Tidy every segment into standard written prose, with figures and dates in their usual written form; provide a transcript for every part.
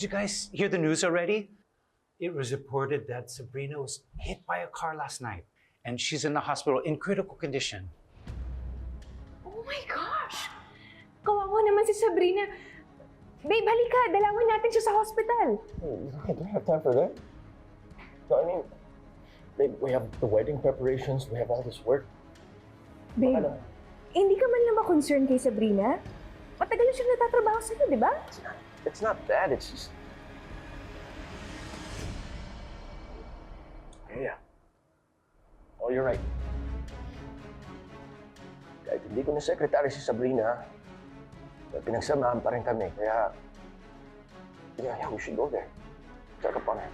Did you guys hear the news already? It was reported that Sabrina was hit by a car last night, and she's in the hospital in critical condition. Oh my gosh! Kawawa naman si Sabrina. Babe, halika. Dalawin natin siya sa hospital. I don't have time for that. No, I mean, babe, we have the wedding preparations, we have all this work. Babe, Ano? hindi ka man lang ba concerned kay Sabrina? Matagal na siyang natatrabaho sa'yo, di ba? It's not that, it's just... Yeah. Oh, you're right. Kahit hindi ko na secretary si Sabrina, pinagsamahan pa rin kami, kaya... Yeah, we should go there. Check up on her.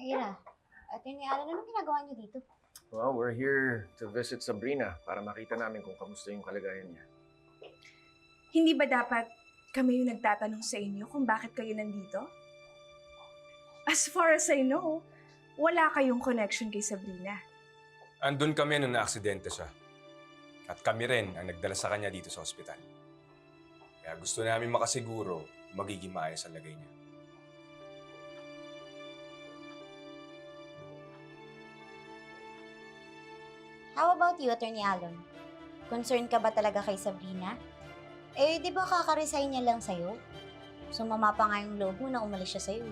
Ira, Atty. Alan, anong ginagawa niyo dito? Well, we're here to visit Sabrina para makita namin kung kamusta yung kalagayan niya. Hindi ba dapat kami yung nagtatanong sa inyo kung bakit kayo nandito? As far as I know, wala kayong connection kay Sabrina. Andun kami nung naaksidente siya. At kami rin ang nagdala sa kanya dito sa ospital. Kaya gusto namin makasiguro magiging maayos ang lagay niya. How about you, Atty. Alan? Concerned ka ba talaga kay Sabrina? Eh, di ba kaka-resign niya lang sa'yo? Sumama pa nga yung loob mo na umalis siya sa'yo.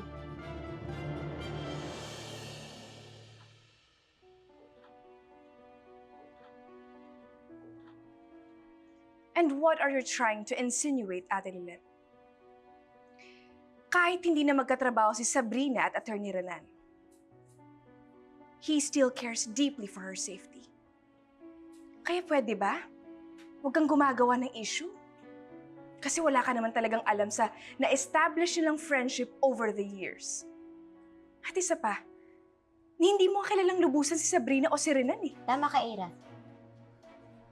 And what are you trying to insinuate, Ate Lilet? Kahit hindi na magkatrabaho si Sabrina at Atty. Renan, he still cares deeply for her safety. Kaya pwede ba? Huwag kang gumagawa ng issue. Kasi wala ka naman talagang alam sa na-establish nilang friendship over the years. At isa pa, hindi mo kilalang lubusan si Sabrina o si Renan eh. Tama ka, Ira.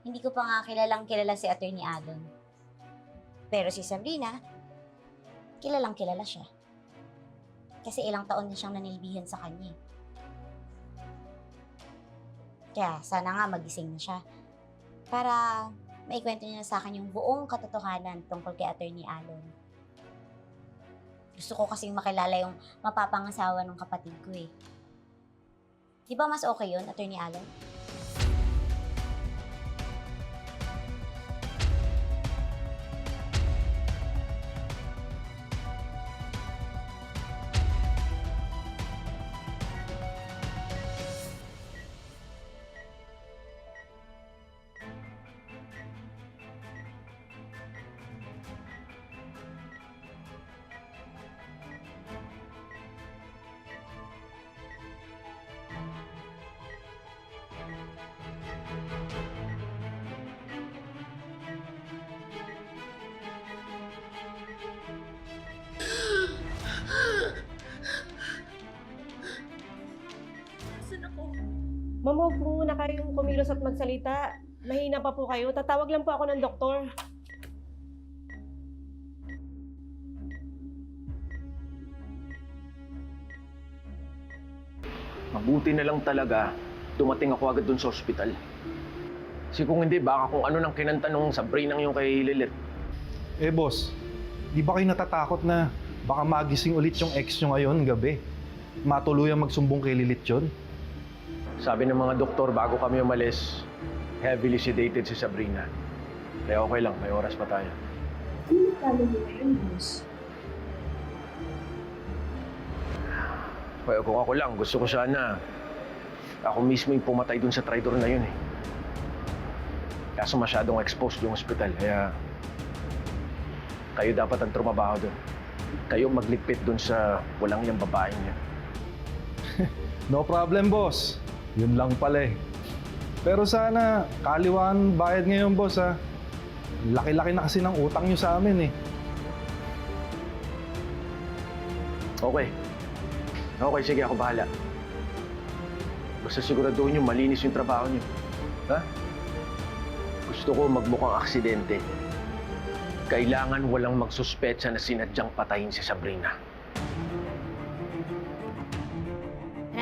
Hindi ko pa nga kilalang kilala si Atty. Alan. Pero si Sabrina, kilalang kilala siya. Kasi ilang taon na siyang nanilbihan sa kanya. Kaya sana nga magising na siya para maikwento niya sa akin yung buong katotohanan tungkol kay Atty. Alan. Gusto ko kasing makilala yung mapapangasawa ng kapatid ko eh. Di ba mas okay yun, Atty. Alan? Ma'am, huwag po muna kayong kumilos at magsalita. Mahina pa po kayo. Tatawag lang po ako ng doktor. Mabuti na lang talaga, dumating ako agad dun sa ospital. Kasi kung hindi, baka kung ano nang kinantanong Sabrina yung kay Lilith. Eh boss, di ba kayo natatakot na baka magising ulit yung ex nyo ngayon gabi? Matuluyang magsumbong kay Lilith yun? Sabi ng mga doktor bago kami umalis, heavily sedated si Sabrina. Kaya okay lang, may oras pa tayo. Kaya kung ako lang, gusto ko sana ako mismo yung pumatay dun sa traitor na yun eh. Kaso masyadong exposed yung ospital, kaya kayo dapat ang trumabaho dun. Kayo magligpit dun sa walang yung babaeng niya. No problem boss, yun lang pala eh. Pero sana, kaliwaan bayad ngayon boss ha. Laki-laki na kasi ng utang nyo sa amin eh. Okay. Okay, sige, ako bahala. Basta siguraduhin nyo, malinis yung trabaho nyo. Ha? Gusto ko magmukhang aksidente. Kailangan walang magsuspetsa na sinadyang patayin si Sabrina.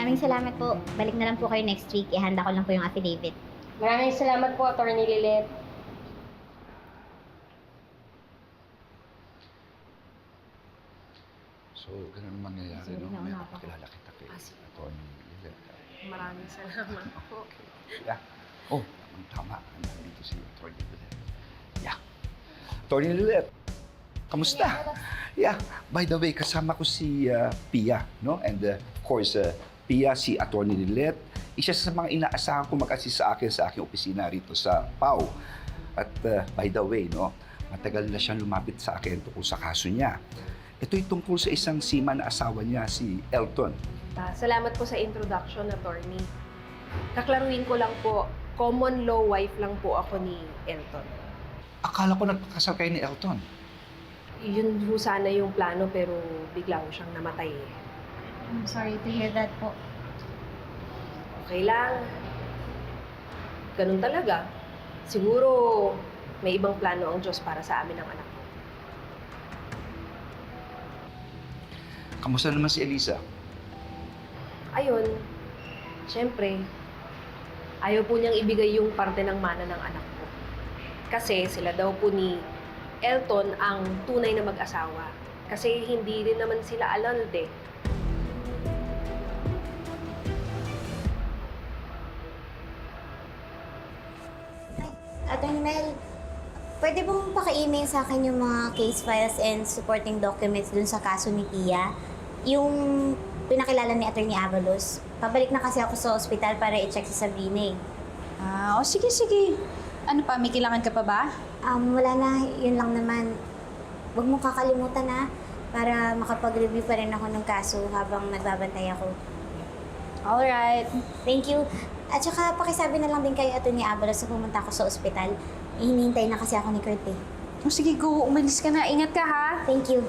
Maraming salamat po. Balik na lang po kayo next week. Ihanda ko lang po yung affidavit. Maraming salamat po, Attorney Lilet. So, ganun ang mangyayari, Sorry, no? nauna May ako. pakilala kita kay Atty. Lilet. Maraming salamat po. Yeah. Oh, tama. Nandito si Atty. Lilet. Yeah. Atty. Lilet, kamusta? Yeah. By the way, kasama ko si Pia, no? And of course, Pia, si Atty. Lilet, isa sa mga inaasahan ko mag-assist sa akin sa aking opisina rito sa PAW. At by the way, no, matagal na siyang lumapit sa akin tungkol sa kaso niya. Ito'y tungkol sa isang seaman na asawa niya, si Elton. Salamat po sa introduction, Attorney. Kaklaruin ko lang po, common law wife lang po ako ni Elton. Akala ko nagpakasal kayo ni Elton. Yun ho sana yung plano pero bigla ho siyang namatay. I'm sorry to hear that po. Okay lang. Ganun talaga. Siguro may ibang plano ang Diyos para sa amin ng anak ko. Kamusta naman si Elisa? Ayun, syempre, ayaw po niyang ibigay yung parte ng mana ng anak ko. Kasi sila daw po ni Elton ang tunay na mag-asawa. Kasi hindi rin naman sila annulled eh. Attorney Mel, pwede bang paka-email sa akin yung mga case files and supporting documents dun sa kaso ni Pia? Yung pinakilala ni Attorney Avalos. Pabalik na kasi ako sa ospital para i-check si Sabrina eh. Sige, sige. Ano pa, may kailangan ka pa ba? Wala na, yun lang naman. Huwag mong kakalimutan na para makapag-review pa rin ako ng kaso habang nagbabantay ako. Alright. Thank you. At saka pakisabi na lang din kay Attorney Avalos na pumunta ako sa ospital. Hinihintay na kasi ako ni Kurt eh. Sige, go. Umalis ka na. Ingat ka, ha? Thank you.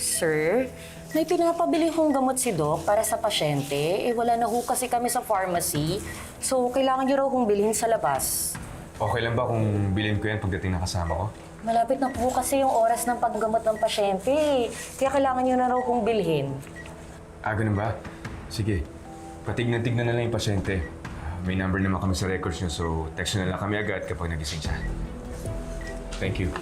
Sir, may pinapabili kong gamot si Doc para sa pasyente. Wala na ho kasi kami sa pharmacy. So, kailangan niyo raw kong bilhin sa labas. Okay lang ba kung bilhin ko yan pagdating ng kasama ko? Malapit na po kasi yung oras ng paggamot ng pasyente. Kaya kailangan niyo na raw kong bilhin. Ganun ba? Sige. Patignan-tignan na lang yung pasyente. May number naman kami sa records niyo, so text na lang kami agad kapag nagising siya. Thank you.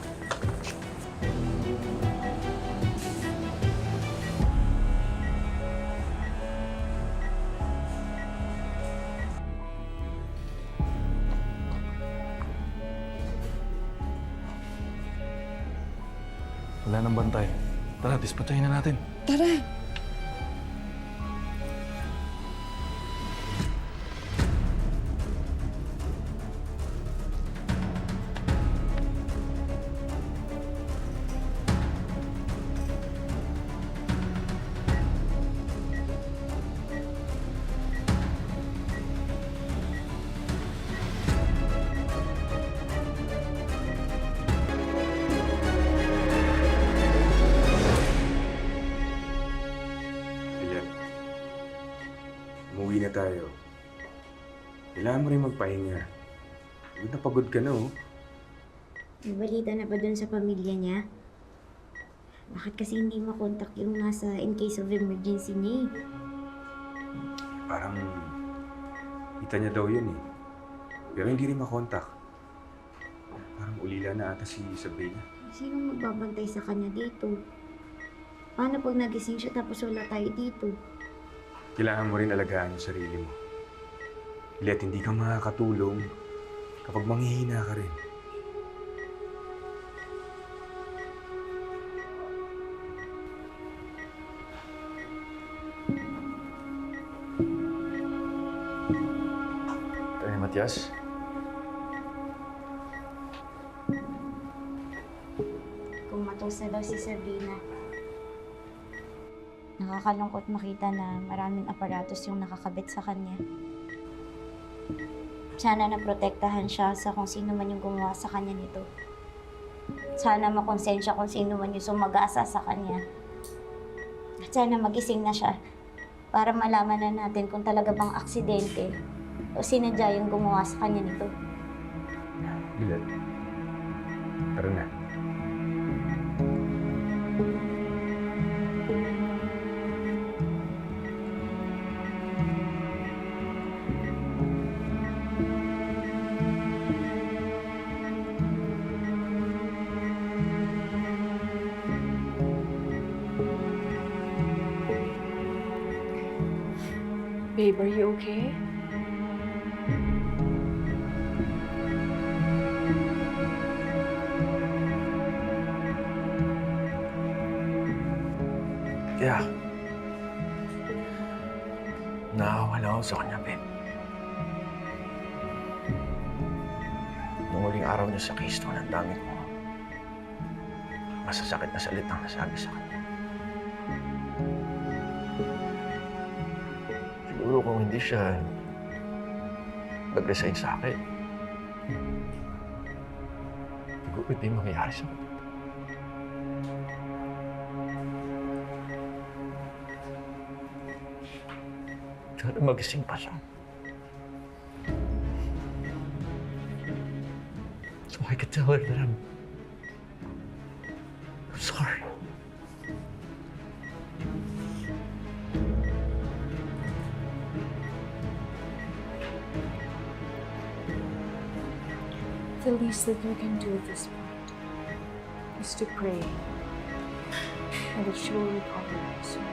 Wala nang bantay. Tara, dispatchahin na natin. Tara. Ayan. Umuwi na tayo. Kailangan mo rin magpahinga. Pagod na pagod ka na, oh. May balita na ba dun sa pamilya niya? Bakit kasi hindi makontak yung nasa in case of emergency niya eh? Parang kita niya daw yun, eh. Pero hindi rin makontak. Parang ulila na ata si Sabrina. Sino magbabantay sa kanya dito? Paano pag nagising siya tapos wala tayo dito? Kailangan mo rin alagaan yung sarili mo. At hindi ka makakatulong kapag manghihina ka rin. Atty. Matias? Kumatos na daw si Sabrina. Nakakalungkot makita na maraming aparatos yung nakakabit sa kanya. Sana naprotektahan siya sa kung sino man yung gumawa sa kanya nito. Sana makonsensya kung sino man yung sumag-asa sa kanya. At sana magising na siya para malaman na natin kung talaga bang aksidente o sinadya yung gumawa sa kanya nito. Lilet. Tara na. Babe, are you okay? Yeah. Nakawala ako sa kanya, babe. Nung huling araw niya sa Keystone, ang dami ko masasakit na salitang nasabi sa kanya. Siguro kung hindi siya nag-resign sa akin, siguro hindi mangyayari sa akin. Sana magising pa siya. So I could tell her that I'm sorry. The least that we can do at this point is to pray and that she will recover soon.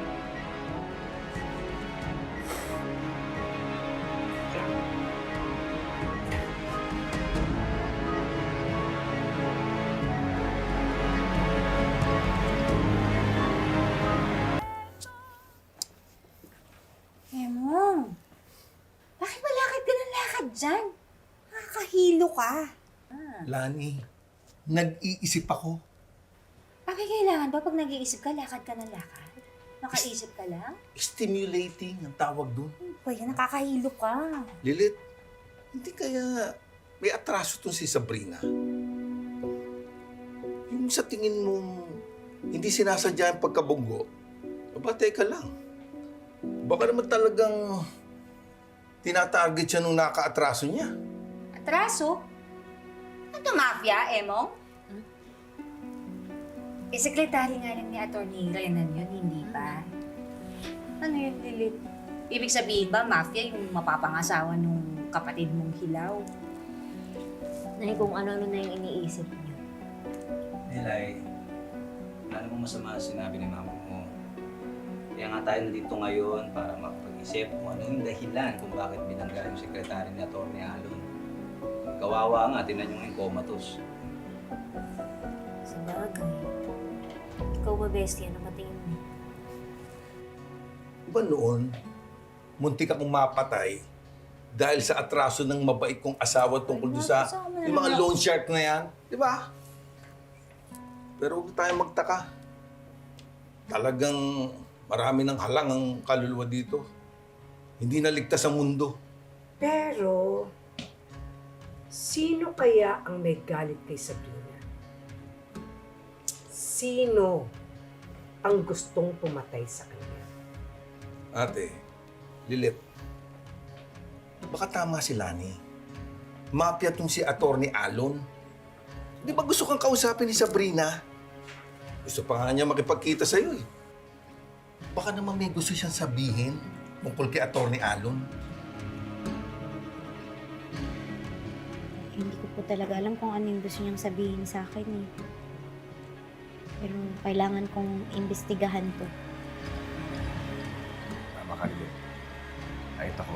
Emong, bakit malakad ka ng lakad dyan? Nakakahilo ka. Lani, nag-iisip ako. Bakit kailangan ba pag nag-iisip ka, lakad ka ng lakad? Nakaisip ka lang? Stimulating ang tawag doon. Ba yan, nakakahilo ka. Lilit, hindi kaya may atraso tong si Sabrina? Yung sa tingin mong hindi sinasadya ang pagkabunggo, aba, teka lang. Baka naman talagang tinatarget siya nung nakaatraso niya. Atraso? Ano mafia, Emong? Sekretary nga lang ni Atty. Renan yun, hindi ba? Ano yun, Lilith? Ibig sabihin ba, mafia yung mapapangasawa nung kapatid mong hilaw? Nay, kung ano-ano na yung iniisip niyo. Nilay, wala namang masama sinabi ni mama mo. Kaya nga tayo nandito ngayon para makapag-isip kung ano yung dahilan kung bakit binangga yung sekretary ni Atty. Alon. Kawawa nga, tinan yung comatose. Sa bagay. Ikaw ba, bestie? Ano ba tingin mo? Diba noon, muntik akong mapatay dahil sa atraso ng mabait kong asawa tungkol doon sa yung mga loan shark na yan. Di ba? Pero huwag tayong magtaka. Talagang marami ng halang ang kaluluwa dito. Hindi naligtas ang mundo. Pero, sino kaya ang may galit kay Sabrina? Sino ang gustong pumatay sa kanya? Ate, Lilit, baka tama si Lani. Mafia tong si Atty. Alon. Di ba gusto kang kausapin ni Sabrina? Gusto pa nga niya makipagkita sa'yo eh. Baka naman may gusto siyang sabihin tungkol kay Atty. Alon. Hindi ko po talaga alam kung ano yung gusto niyang sabihin sa akin eh. Pero kailangan kong imbestigahan to. Tama ka, Lilet. Kahit ako,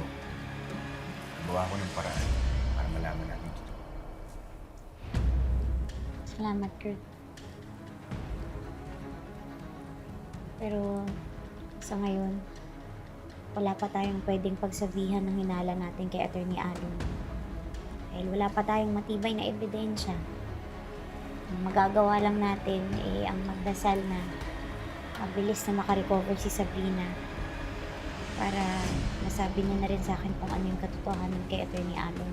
nagawa ko ng paraan para malaman natin ito. Salamat, Kurt. Pero sa ngayon, wala pa tayong pwedeng pagsabihan ng hinala natin kay Atty. Alon. Dahil wala pa tayong matibay na ebidensya. Ang magagawa lang natin ay ang magdasal na mabilis na makarecover si Sabrina para masabi niya na rin sa akin kung ano yung katotohanan kay Atty. Alon.